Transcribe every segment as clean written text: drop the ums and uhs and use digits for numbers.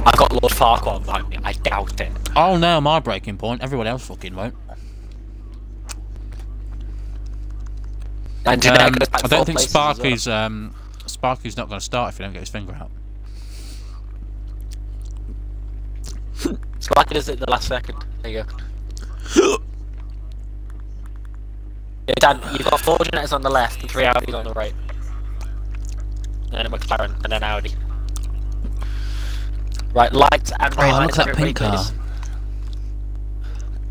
I've got Lord Farquaad behind me. I doubt it. Oh no, my breaking point. Everyone else fucking won't. And Ginetta I don't think Sparky's Sparky's not going to start if he don't get his finger out. Sparky does it in the last second. There you go. Yeah, Dan, you've got 4 Ginettas on the left and 3 Audis on the right. And then a McLaren and then Audi. Right, lights and rain lights. Look at that pink car.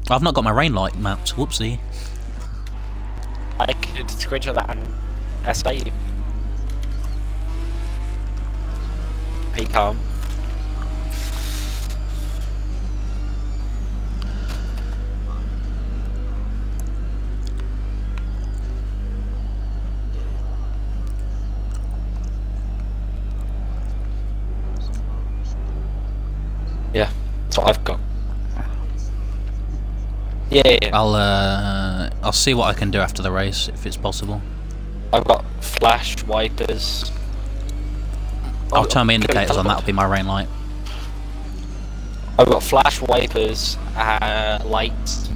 I've not got my rain light mapped. Whoopsie. I could screenshot that and estimate you. Be calm. Yeah, that's what I've got. Yeah. I'll see what I can do after the race if it's possible. I've got flash wipers. I'll turn my indicators on. That'll be my rain light. I've got flash wipers, lights,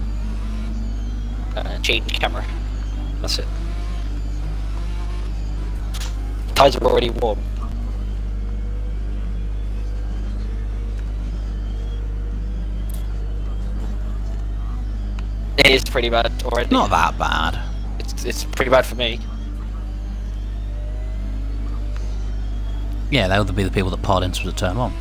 change camera. That's it. Tyres are already warm. It is pretty bad already. Not that bad. It's pretty bad for me. Yeah, they would be the people that piled into the turn 1.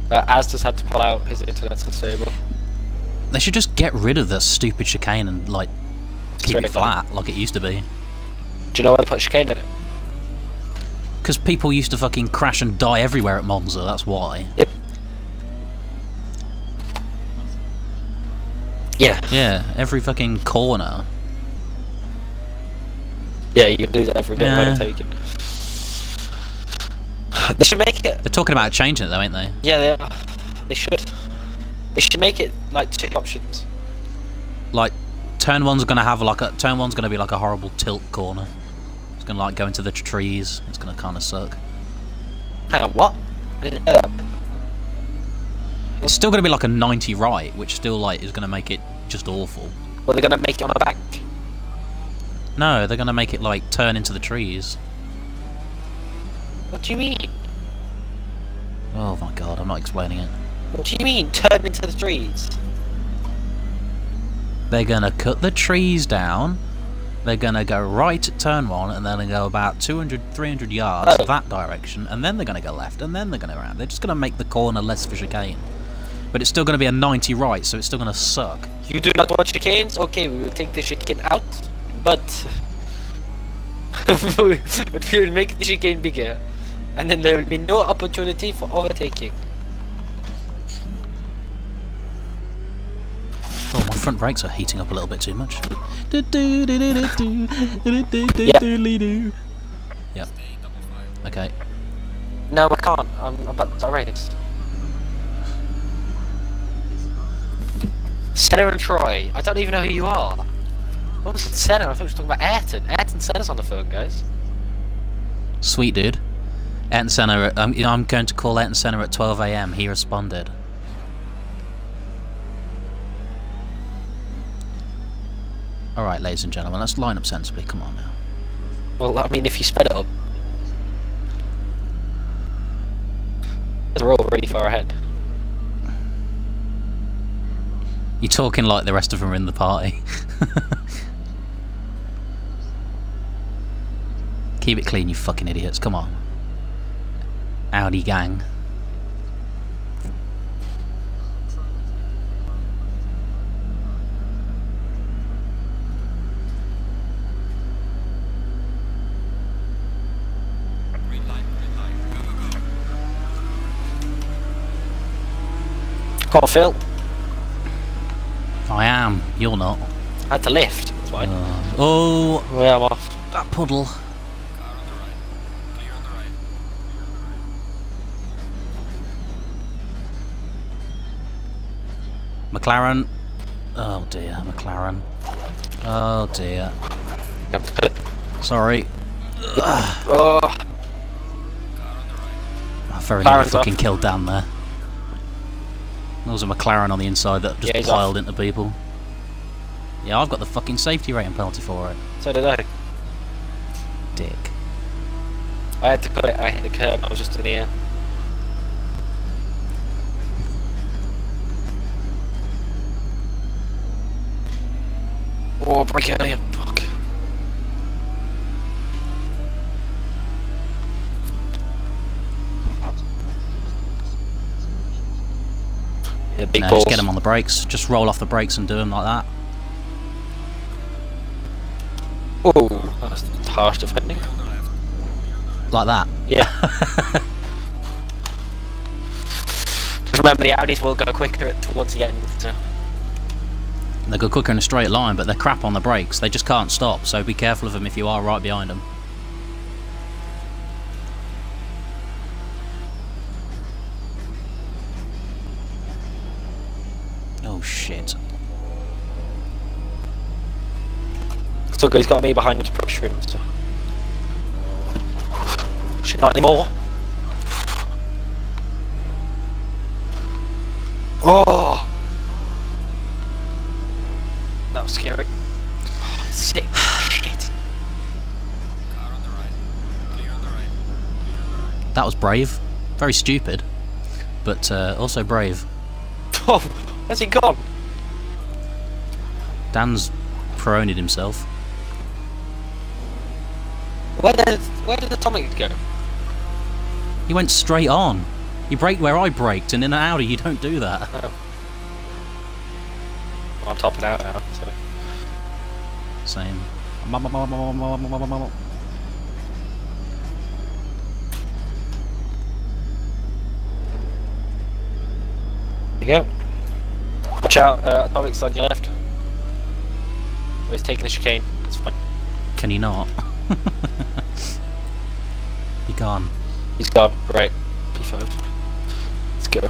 Asda's had to pull out his internet's unstable. They should just get rid of the stupid chicane and like keep it flat like it used to be. Do you know why they put chicane in it? Because people used to fucking crash and die everywhere at Monza, that's why. Yep. Yeah. Yeah, every fucking corner. Yeah, you can do that every bit Yeah. taken. They should make it. They're talking about changing it though, ain't they? Yeah, they are. They should. They should make it like 2 options. Like, turn 1's gonna have like a be like a horrible tilt corner. It's gonna like go into the trees. It's gonna kind of suck. Hang on, what? I didn't know that. It's still gonna be like a 90 right, which still like is gonna make it just awful. Well, they're gonna make it on a bank. No, they're gonna make it like turn into the trees. What do you mean? Oh my god, I'm not explaining it. What do you mean, turn into the trees? They're gonna cut the trees down. They're gonna go right at turn 1, and then they go about 200-300 yards that direction, and then they're gonna go left, and then they're gonna go around. They're just gonna make the corner less for chicane. But it's still gonna be a 90 right, so it's still gonna suck. You do not want chicanes? Okay, we will take the chicane out, but we will make the chicane bigger, and then there will be no opportunity for overtaking. Oh, my front brakes are heating up a little bit too much. Yep. Okay. No, I can't. I'm about to race. Senna and Troy. I don't even know who you are. What was it, Senna? I thought we were talking about Ayrton. Ayrton Senna's on the phone, guys. Sweet dude. Ayrton Senna. I'm going to call Ayrton Senna at 12 AM. He responded. Alright, ladies and gentlemen, let's line up sensibly. Come on now. Well, I mean, if you sped it up. They're all really far ahead. You're talking like the rest of them are in the party. Keep it clean, you fucking idiots. Come on. Audi gang. Come on, Phil. I am. You're not. I had to lift. That's why. Oh, Yeah, I'm off. that puddle. McLaren. Oh dear, McLaren. Oh dear. Sorry. Oh. I very nearly fucking killed Dan there. There was a McLaren on the inside that just piled into people. Yeah, I've got the fucking safety rating penalty for it. So did I. Dick. I had to cut it, I hit the curb, I was just in the air. Oh, break it earlier, fuck. Yeah, big balls. Just get them on the brakes, just roll off the brakes and do them like that. Oh, that's harsh defending. Like that? Yeah. Just remember the Audis will go quicker towards the end. So. They go quicker in a straight line, but they're crap on the brakes. They just can't stop, so be careful of them if you are right behind them. Oh shit. Still good, he's got me behind him to pressure him. So. Shit, not anymore. Oh! That was scary. Oh, sick. Shit. That was brave. Very stupid, but also brave. Oh, where's he gone? Dan's proned himself. Where did Atomic go? He went straight on. He braked where I braked, and in an Audi you don't do that. Oh. Well, I'm topping out now, so... Same. There you go. Watch out, Atomic's on your left. Oh, he's taking the chicane, it's fine. Can he not? He gone. He's gone, right. P5. Let's go.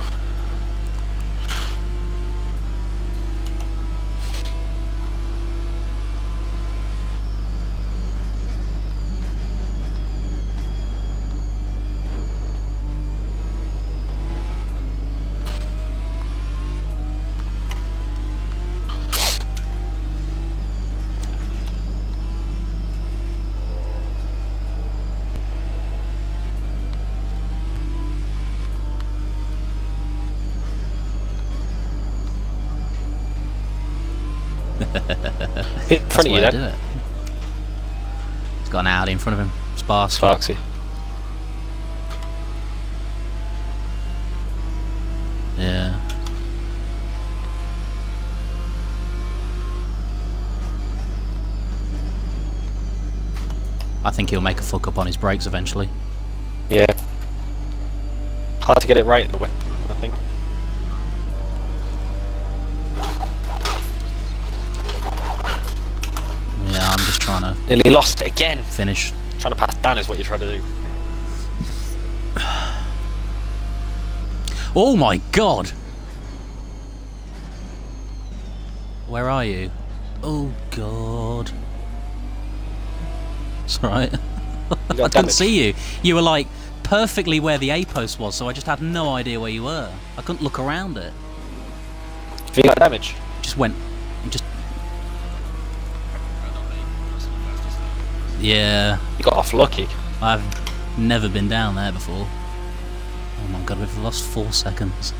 In front of you then. He's got an Audi in front of him. Sparksy. Yeah. I think he'll make a fuck up on his brakes eventually. Yeah. Hard to get it right in the way, I think. Yeah, I'm just trying to... Nearly lost it again! Finish. Trying to pass Dan is what you're trying to do. Oh my god! Where are you? Oh god. It's alright. I couldn't see you. You were like perfectly where the A post was, so I just had no idea where you were. I couldn't look around it. Have you got damage? Just went... Just... Yeah. You got off lucky. I've never been down there before. Oh my god, we've lost 4 seconds.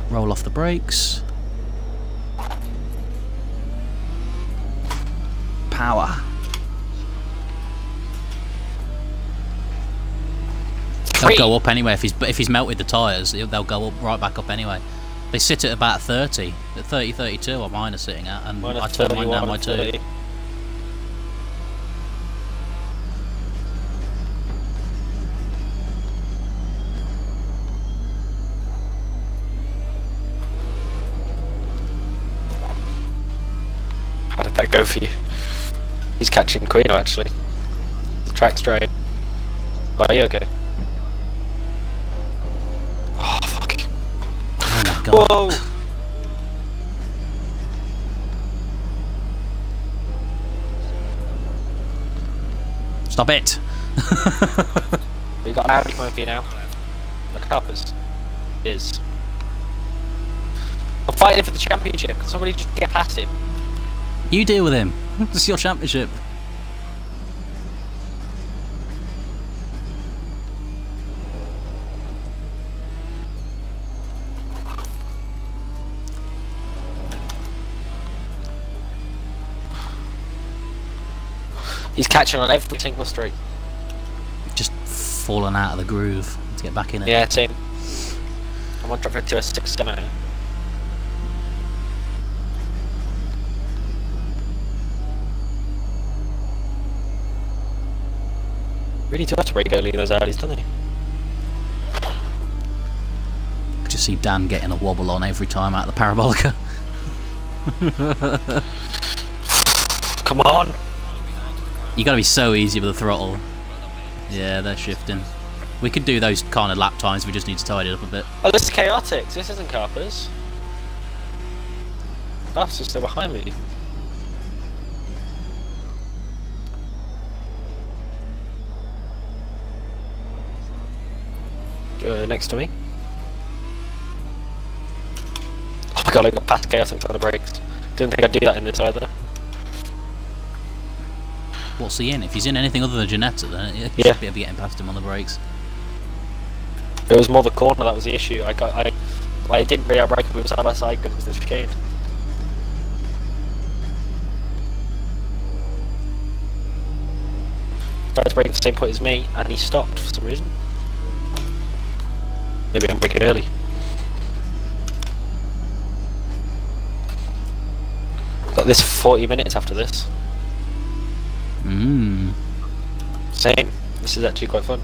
Roll off the brakes. Power. They'll go up anyway if he's melted the tyres. They'll go up right back up anyway. They sit at about 30, at 30, 32. Or mine are sitting at, and I turned mine down by 2. How did that go for you? He's catching Quino actually. The track's dry. Are you okay? Oh fuck. Oh my god. Whoa! Stop it! We've got an Audi coming for you now. The Carpers is. I'm fighting for the championship. Can somebody just get past him? You deal with him. This is your championship. He's catching on every single street. Just falling out of the groove to get back in it. Yeah, same. I'm on track for 206 demo. Really do have to break early in those Audis, doesn't he? I just see Dan getting a wobble on every time out of the parabolica. Come on! You gotta be so easy with the throttle. Yeah, they're shifting. We could do those kind of lap times, we just need to tidy it up a bit. Oh, this is chaotic. This isn't Carpers. That's just still behind me. Next to me. Oh my god, I got past chaotic on the brakes. Didn't think I'd do that in this either. What's he in? If he's in anything other than Ginetta, then you yeah. should be able to get past him on the brakes. It was more the corner that was the issue. I didn't really outbrake him, we were side by side because it was the chicane. Tried to brake at the same point as me, and he stopped for some reason. Maybe I'm braking early. Got this 40 minutes after this. Same. This is actually quite fun.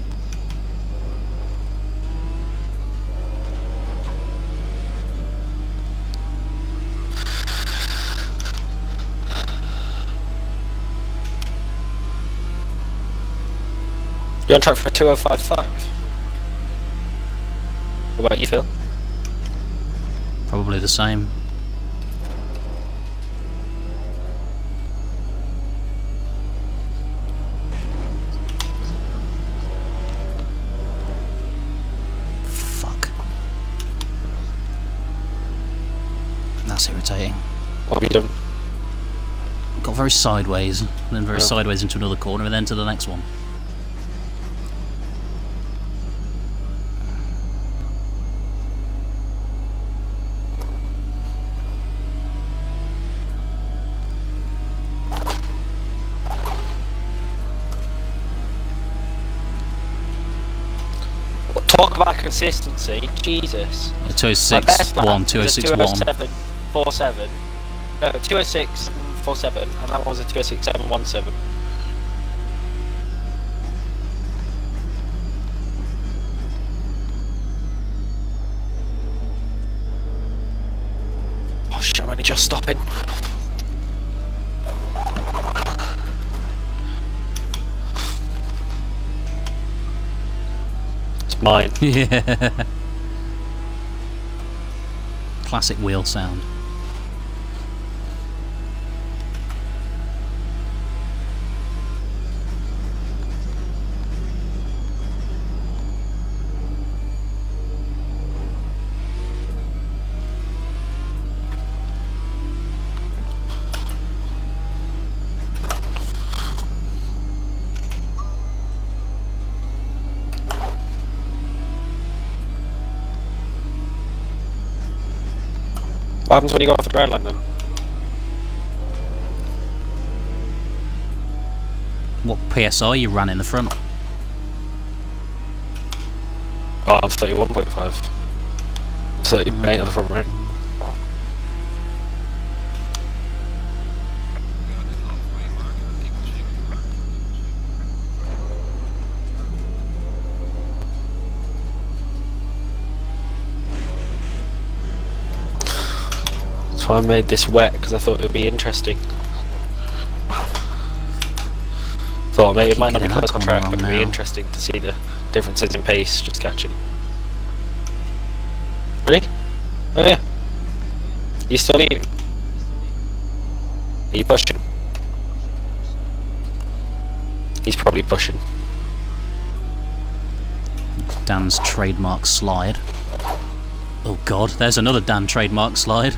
You're on track for 2055. What about you, Phil? Probably the same. Fuck. That's irritating. What have you done? Got very sideways, then very sideways into another corner, and then to the next one. Talk about consistency, Jesus. 206 1, 206 1. 47. No, 206 47, and that was a 206 717. Oh shit, I'm only just stopping. Mine. Yeah. Classic wheel sound. What happens when you go off the ground line then? What PSI you ran in the front? Oh, I'm 31.5. 38 on the front right. So I made this wet because I thought it would be interesting. Thought maybe it might not be close on track, but it would be interesting to see the differences in pace just catching. Ready? Oh yeah. You still leaving? Are you pushing? He's probably pushing. Dan's trademark slide. Oh god, there's another Dan trademark slide.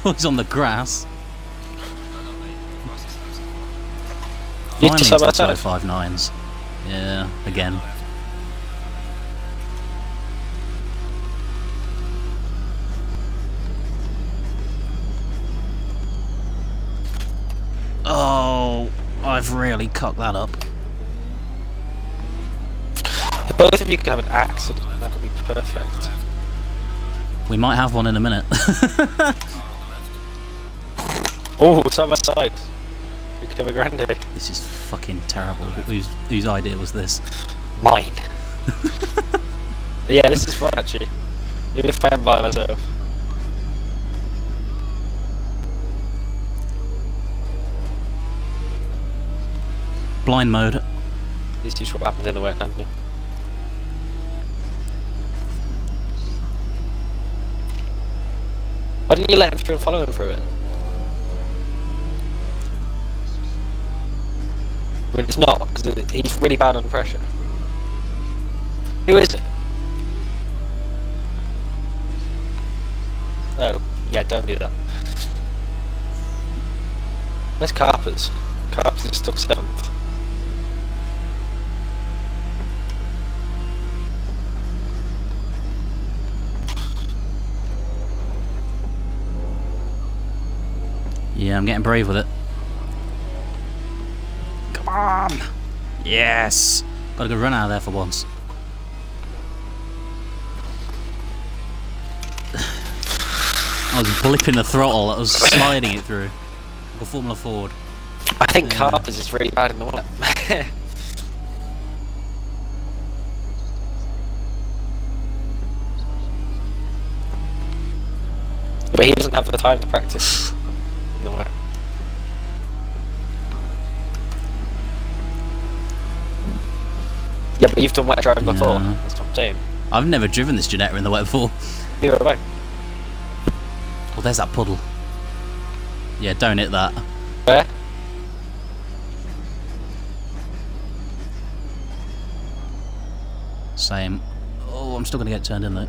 He's on the grass. Finally into the 259s. Yeah, again. Oh, I've really cocked that up. If both of you can have an accident, that would be perfect. We might have one in a minute. Oh, it's on my side. We could have a grande. This is fucking terrible. Whose idea was this? Mine. Yeah, this is fun actually. Even if I am by myself. Blind mode. This is what happens in the wet, don't you? Why didn't you let him through and follow him through it? I mean, it's not, because he's really bad under pressure. Who is it? Oh, yeah, don't do that. Where's Carpers? Carpers is stuck 7th. Yeah, I'm getting brave with it. Come on! Yes! Got a good run out of there for once. I was blipping the throttle, I was sliding it through. Like a Formula Ford. I think Carpers is really bad in the wet. But he doesn't have the time to practice. No way. Yeah, but you've done wet driving before. That's what I'm saying. I've never driven this Ginetta in the wet before. Neither have I. Oh, there's that puddle. Yeah, don't hit that. Where? Same. Oh, I'm still gonna get turned in though.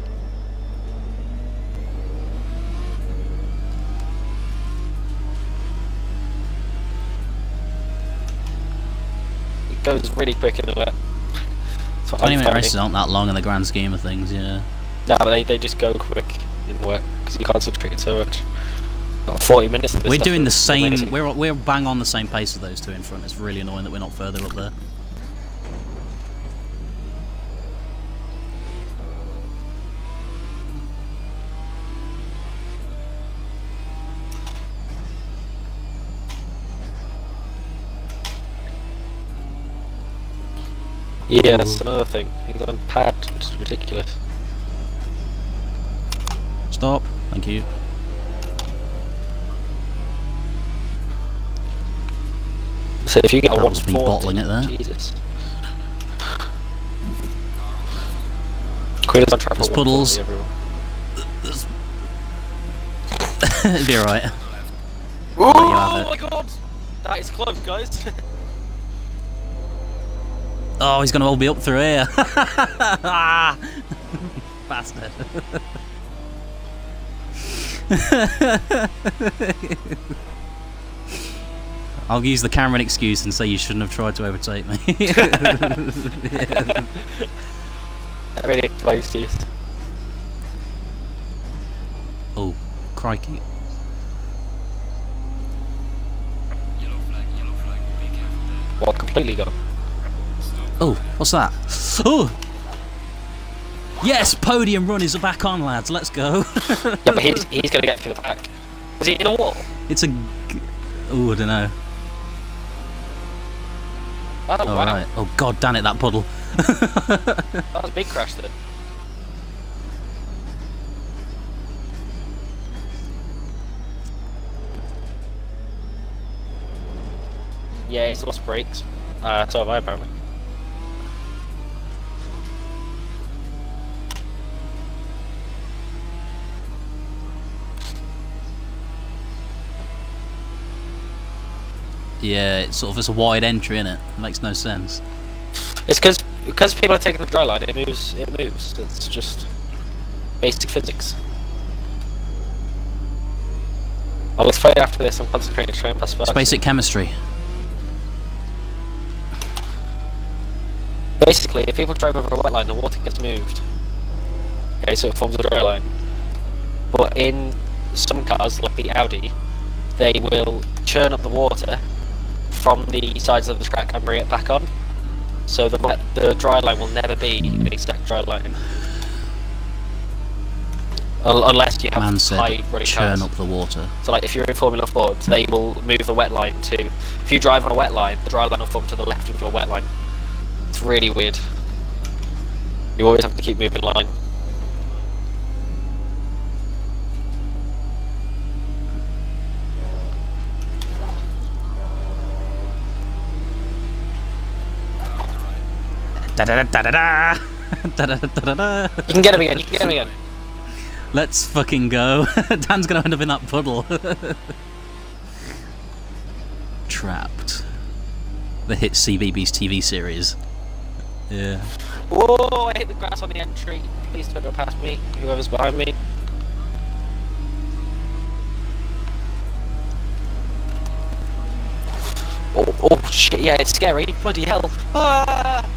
It goes really quick in the wet. 20-minute races aren't that long in the grand scheme of things, yeah. No, but they just go quick in the wet because you concentrate so much. Got 40 minutes. We're doing the same. We're bang on the same pace as those two in front. It's really annoying that we're not further up there. Yeah, that's another thing. He's on pad, which is ridiculous. Stop. Thank you. So if you get a 140, bottling it there. Jesus. Queen is on track. There's puddles. It'd be alright. Oh my god! That is close, guys. Oh, he's gonna hold me up through here. Bastard. I'll use the Cameron excuse and say you shouldn't have tried to overtake me. I really hate my excuse. Oh, crikey. Well, completely gone. Oh, what's that? Oh! Yes, podium run is back on, lads. Let's go. Yeah, but he's going to get through the back. Was he in a wall? It's a... Oh, I don't know. Oh, wow. Right. Oh, god damn it, that puddle. That was a big crash then. Yeah, he's lost brakes. So have I, apparently. Yeah, it's sort of it's a wide entry, innit? It makes no sense. It's because people are taking the dry line. It moves. It moves. It's just basic physics. I'll explain after this. I'm concentrating to try and pass by. It's basic chemistry. Basically, if people drive over a wet line, the water gets moved. Okay, so it forms a dry line. But in some cars, like the Audi, they will churn up the water from the sides of the track and bring it back on. So the dry line will never be an exact dry line. Unless you have high running churn cars. Up the water. So like if you're in Formula Ford, they will move the wet line to... If you drive on a wet line, the dry line will form to the left of your wet line. It's really weird. You always have to keep moving line. Da da da da da da da da da. You can get him again. You can get him again. Let's fucking go. Dan's gonna end up in that puddle. Trapped. The hit CBeebies TV series. Yeah. Whoa! I hit the grass on the entry. Please don't go past me. Whoever's behind me. Oh shit! Yeah, it's scary. Bloody hell! Ah!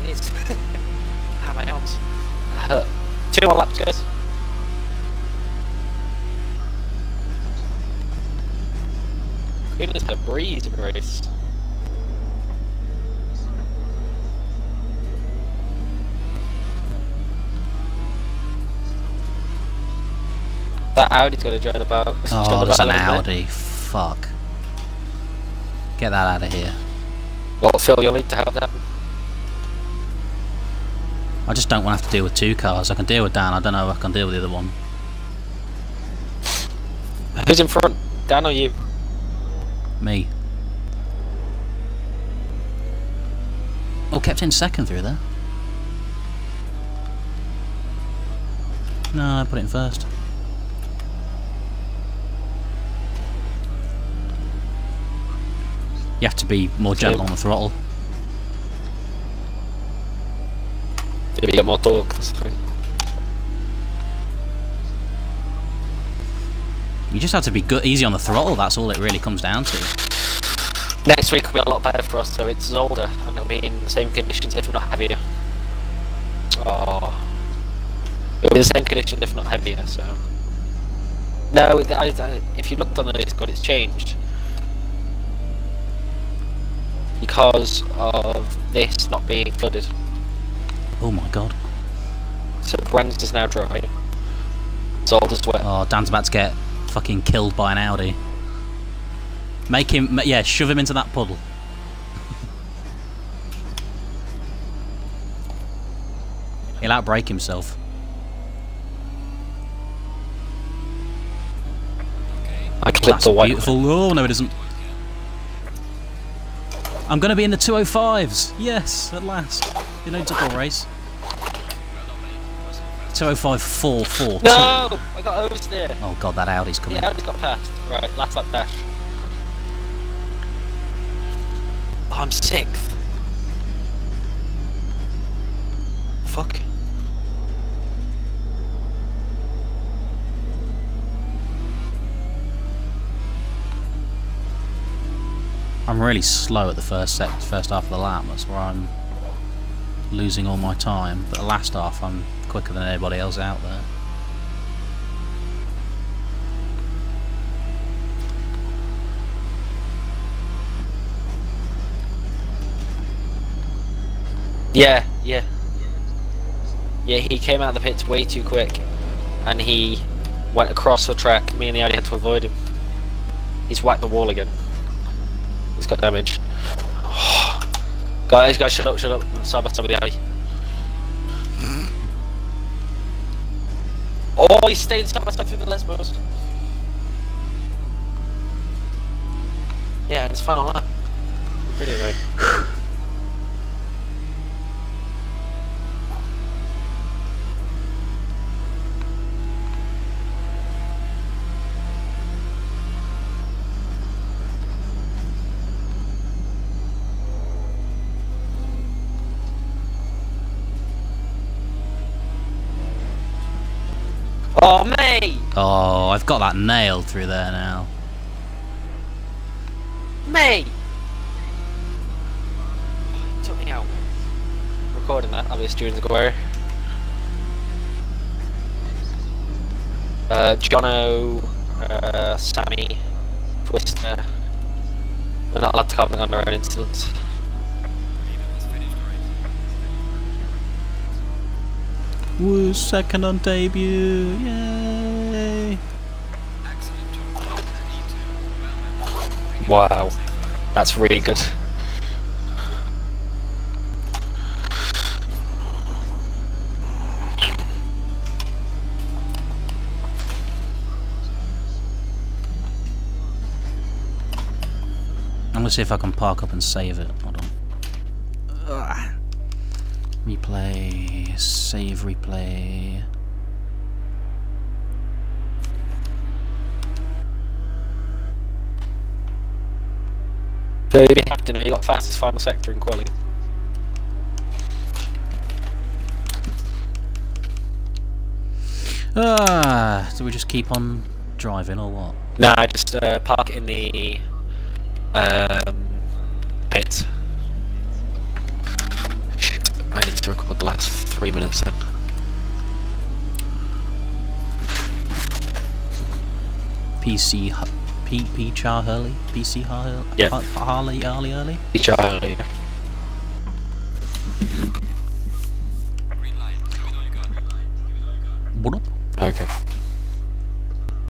It's. How my arms? 2 more laps, guys. Goodness, a breeze in the race. That Audi's got to dread about. Oh, there's an Audi. Fuck. Get that out of here. Well, Phil, you'll need to have that. I just don't want to have to deal with 2 cars. I can deal with Dan. I don't know if I can deal with the other one. Who's in front? Dan or you? Me. Oh, kept in second through there. No, I put it in first. You have to be more gentle on the throttle. Maybe get more torque. You just have to be good, easy on the throttle. That's all it really comes down to. Next week will be a lot better for us, so it's older and it'll be in the same conditions if not heavier. Oh, it'll be the same conditions if not heavier. So no, if you looked on the Discord, it's changed because of this not being flooded. Oh my god. So Brands is now dry. It's old as well. Oh, Dan's about to get fucking killed by an Audi. Make him, yeah, shove him into that puddle. He'll outbrake himself. I clipped the white. Beautiful. Oh no, it isn't. I'm going to be in the 205s. Yes, at last. You know, double race. 205.44. No! I got oversteer. Oh god, that Audi's coming. Yeah, Audi's got past. Right, last lap dash. Oh, I'm 6th. Fuck. I'm really slow at the first half of the lap. That's where I'm losing all my time. But the last half, I'm quicker than anybody else out there. Yeah. Yeah, he came out of the pits way too quick, and he went across the track. Me and the Audi had to avoid him. He's whacked the wall again. He's got damage. Guys, shut up. Side by side with the Audi. Oh, he's staying side by side through the Lesbos. Yeah, it's final lap. Pretty right. Oh, mate! Oh, I've got that nailed through there now. Mate! Took me out. Recording that, obviously, during the go. Jono, Sammy, Twister. They're not allowed to comment on their own incidents. Woo, second on debut, yay! Wow, that's really good. I'm gonna see if I can park up and save it. Hold on. Ugh. Replay, save, replay. So you have to know you got fastest final sector in quality. Do we just keep on driving or what? Nah, just park it in the pit. Shit, I need to record the last 3 minutes then. PC Char Hurley? PC Harley? Yeah. Harley early? Charlie.